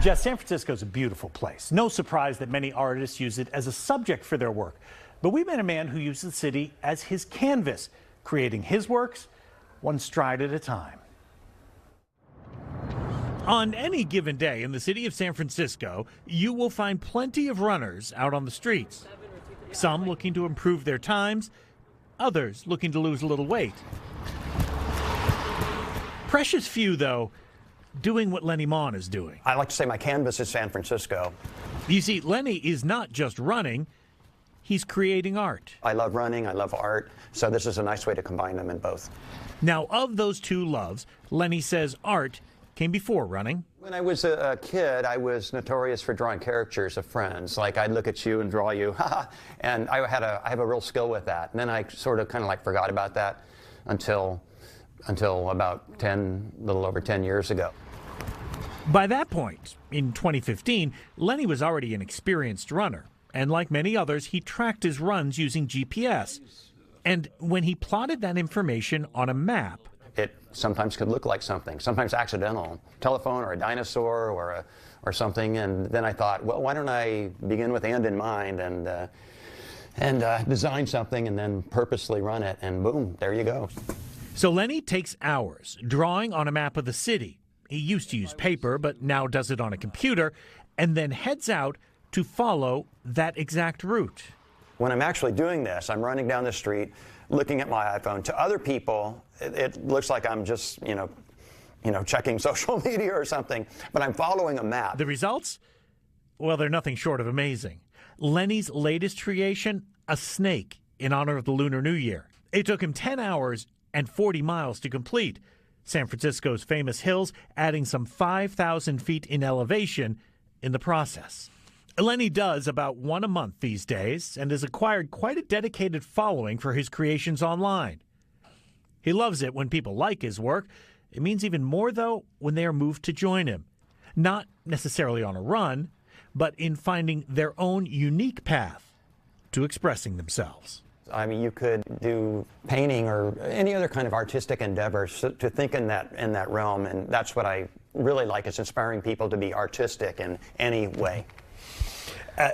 Jess, San Francisco is a beautiful place. No surprise that many artists use it as a subject for their work. But we met a man who used the city as his canvas, creating his works one stride at a time. On any given day in the city of San Francisco, you will find plenty of runners out on the streets. Some looking to improve their times, others looking to lose a little weight. Precious few, though, doing what Lenny Maughan is doing. I like to say my canvas is San Francisco. You see, Lenny is not just running, he's creating art. I love running, I love art, so this is a nice way to combine them in both. Now, of those two loves, Lenny says art came before running. When I was a kid, I was notorious for drawing caricatures of friends. Like, I'd look at you and draw you, and I have a real skill with that. And then I sort of kind of like forgot about that until about a little over 10 years ago. By that point, in 2015, Lenny was already an experienced runner. And like many others, he tracked his runs using GPS. And when he plotted that information on a map, it sometimes could look like something, sometimes accidental, telephone or a dinosaur or something. And then I thought, well, why don't I begin with the end in mind and design something and then purposely run it, and boom, there you go. So Lenny takes hours drawing on a map of the city. He used to use paper, but now does it on a computer, and then heads out to follow that exact route. When I'm actually doing this, I'm running down the street, looking at my iPhone. To other people, it looks like I'm just, checking social media or something, but I'm following a map. The results? Well, they're nothing short of amazing. Lenny's latest creation, a snake in honor of the Lunar New Year. It took him 10 hours and 40 miles to complete. San Francisco's famous hills adding some 5,000 feet in elevation in the process. Lenny does about one a month these days and has acquired quite a dedicated following for his creations online. He loves it when people like his work. It means even more, though, when they are moved to join him. Not necessarily on a run, but in finding their own unique path to expressing themselves. I mean, you could do painting or any other kind of artistic endeavor, so to think in that realm, and that's what I really like, is inspiring people to be artistic in any way.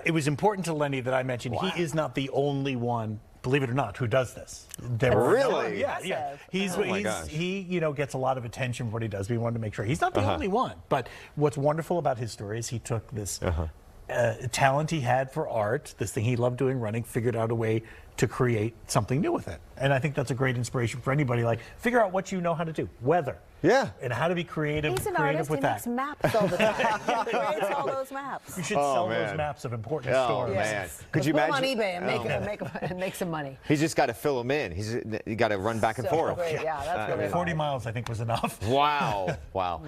It was important to Lenny that I mentioned he is not the only one, believe it or not, who does this. Really? Yeah. He gets a lot of attention for what he does. We wanted to make sure he's not the only one. But what's wonderful about his story is he took this talent he had for art, this thing he loved doing, running, figured out a way to create something new with it. And I think that's a great inspiration for anybody. Like, figure out what you know how to do, weather. Yeah. And how to be creative. He's an artist. With he that. makes maps all the time. He creates all those maps. You should sell those maps of important stores. Man. Could you Put imagine? them on eBay and make some money. He's just got to fill them in. You got to run back and forth. Great. Yeah, that's really 40 miles, I think, was enough. Wow. Wow.